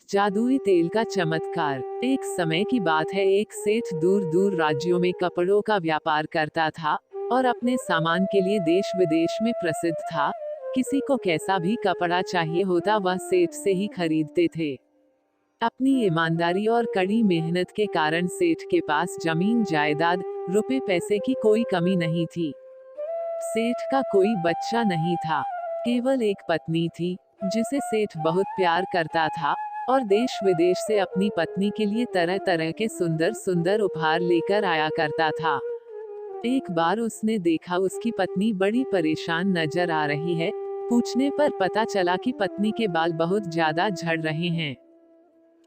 जादुई तेल का चमत्कार। एक समय की बात है, एक सेठ दूर दूर राज्यों में कपड़ों का व्यापार करता था और अपने सामान के लिए देश विदेश में प्रसिद्ध था। किसी को कैसा भी कपड़ा चाहिए होता वह सेठ से ही खरीदते थे। अपनी ईमानदारी और कड़ी मेहनत के कारण सेठ के पास जमीन जायदाद, रुपए पैसे की कोई कमी नहीं थी। सेठ का कोई बच्चा नहीं था, केवल एक पत्नी थी जिसे सेठ बहुत प्यार करता था और देश विदेश से अपनी पत्नी के लिए तरह तरह के सुंदर सुंदर उपहार लेकर आया करता था। एक बार उसने देखा उसकी पत्नी बड़ी परेशान नजर आ रही है। पूछने पर पता चला कि पत्नी के बाल बहुत ज्यादा झड़ रहे हैं।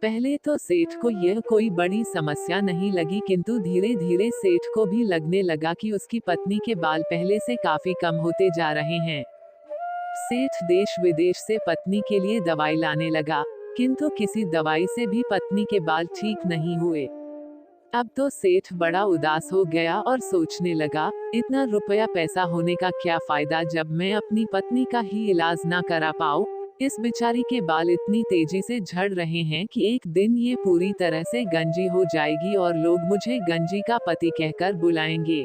पहले तो सेठ को यह कोई बड़ी समस्या नहीं लगी, किंतु धीरे धीरे सेठ को भी लगने लगा कि उसकी पत्नी के बाल पहले से काफी कम होते जा रहे हैं। सेठ देश विदेश से पत्नी के लिए दवाई लाने लगा, किंतु किसी दवाई से भी पत्नी के बाल ठीक नहीं हुए। अब तो सेठ बड़ा उदास हो गया और सोचने लगा, इतना रुपया पैसा होने का क्या फायदा जब मैं अपनी पत्नी का ही इलाज ना करा पाऊँ। इस बेचारी के बाल इतनी तेजी से झड़ रहे हैं कि एक दिन ये पूरी तरह से गंजी हो जाएगी और लोग मुझे गंजी का पति कहकर बुलाएंगे।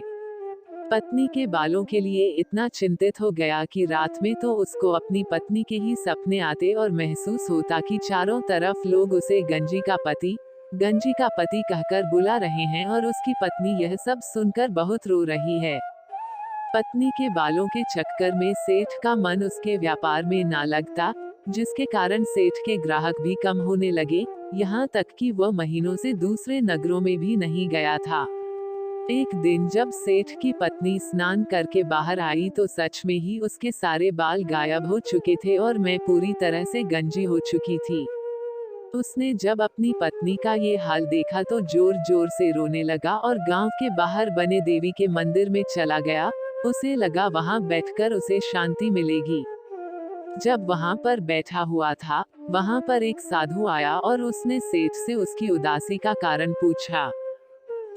पत्नी के बालों के लिए इतना चिंतित हो गया कि रात में तो उसको अपनी पत्नी के ही सपने आते और महसूस होता कि चारों तरफ लोग उसे गंजी का पति कहकर बुला रहे हैं और उसकी पत्नी यह सब सुनकर बहुत रो रही है। पत्नी के बालों के चक्कर में सेठ का मन उसके व्यापार में ना लगता, जिसके कारण सेठ के ग्राहक भी कम होने लगे, यहाँ तक कि वह महीनों से दूसरे नगरों में भी नहीं गया था। एक दिन जब सेठ की पत्नी स्नान करके बाहर आई तो सच में ही उसके सारे बाल गायब हो चुके थे और मैं पूरी तरह से गंजी हो चुकी थी। उसने जब अपनी पत्नी का ये हाल देखा तो जोर जोर से रोने लगा और गांव के बाहर बने देवी के मंदिर में चला गया। उसे लगा वहां बैठकर उसे शांति मिलेगी। जब वहां पर बैठा हुआ था, वहां पर एक साधु आया और उसने सेठ से उसकी उदासी का कारण पूछा।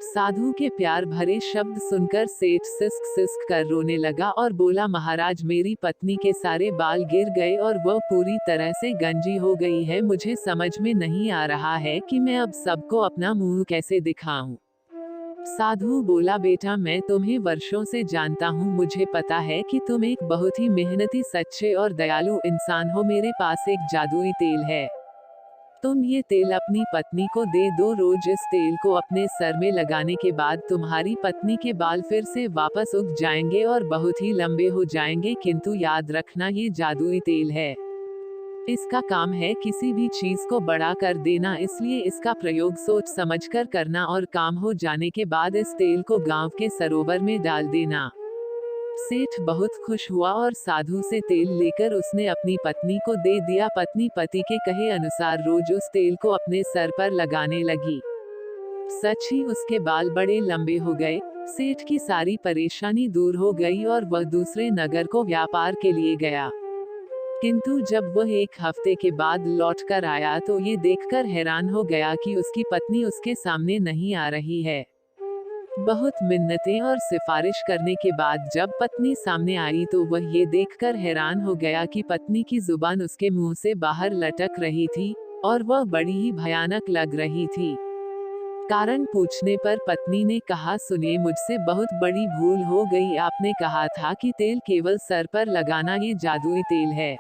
साधु के प्यार भरे शब्द सुनकर सेठ सिसक सिसक कर रोने लगा और बोला, महाराज मेरी पत्नी के सारे बाल गिर गए और वह पूरी तरह से गंजी हो गई है। मुझे समझ में नहीं आ रहा है कि मैं अब सबको अपना मुंह कैसे दिखाऊं। साधु बोला, बेटा मैं तुम्हें वर्षों से जानता हूँ, मुझे पता है कि तुम एक बहुत ही मेहनती, सच्चे और दयालु इंसान हो। मेरे पास एक जादुई तेल है, तुम ये तेल अपनी पत्नी को दे दो। रोज इस तेल को अपने सर में लगाने के बाद तुम्हारी पत्नी के बाल फिर से वापस उग जाएंगे और बहुत ही लंबे हो जाएंगे। किंतु याद रखना, ये जादुई तेल है, इसका काम है किसी भी चीज को बड़ा कर देना, इसलिए इसका प्रयोग सोच समझकर करना और काम हो जाने के बाद इस तेल को गांव के सरोवर में डाल देना। सेठ बहुत खुश हुआ और साधु से तेल लेकर उसने अपनी पत्नी को दे दिया। पत्नी पति के कहे अनुसार रोज उस तेल को अपने सर पर लगाने लगी। सच ही उसके बाल बड़े लंबे हो गए। सेठ की सारी परेशानी दूर हो गई और वह दूसरे नगर को व्यापार के लिए गया। किंतु जब वह एक हफ्ते के बाद लौट कर आया तो ये देखकर हैरान हो गया कि उसकी पत्नी उसके सामने नहीं आ रही है। बहुत मिन्नतें और सिफारिश करने के बाद जब पत्नी सामने आई तो वह ये देखकर हैरान हो गया कि पत्नी की जुबान उसके मुंह से बाहर लटक रही थी और वह बड़ी ही भयानक लग रही थी। कारण पूछने पर पत्नी ने कहा, सुनिए मुझसे बहुत बड़ी भूल हो गई। आपने कहा था कि तेल केवल सर पर लगाना, ये जादुई तेल है,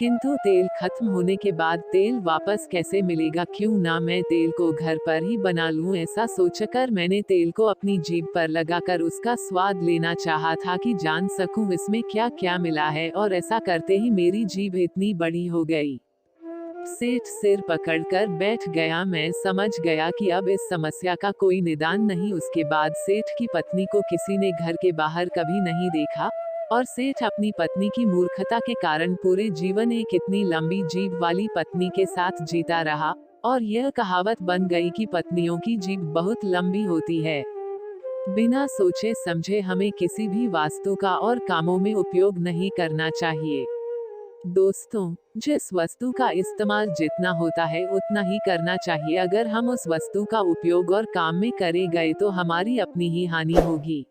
किंतु तेल खत्म होने के बाद तेल वापस कैसे मिलेगा। क्यों ना मैं तेल को घर पर ही बना लूं। ऐसा सोचकर मैंने तेल को अपनी जीभ पर लगाकर उसका स्वाद लेना चाहा था कि जान सकूं इसमें क्या क्या मिला है, और ऐसा करते ही मेरी जीभ इतनी बड़ी हो गई। सेठ सिर पकड़कर बैठ गया। मैं समझ गया कि अब इस समस्या का कोई निदान नहीं। उसके बाद सेठ की पत्नी को किसी ने घर के बाहर कभी नहीं देखा और सेठ अपनी पत्नी की मूर्खता के कारण पूरे जीवन एक इतनी लंबी जीभ वाली पत्नी के साथ जीता रहा और यह कहावत बन गई कि पत्नियों की जीभ बहुत लंबी होती है। बिना सोचे समझे हमें किसी भी वस्तु का और कामों में उपयोग नहीं करना चाहिए। दोस्तों, जिस वस्तु का इस्तेमाल जितना होता है उतना ही करना चाहिए। अगर हम उस वस्तु का उपयोग और काम में करे गए तो हमारी अपनी ही हानि होगी।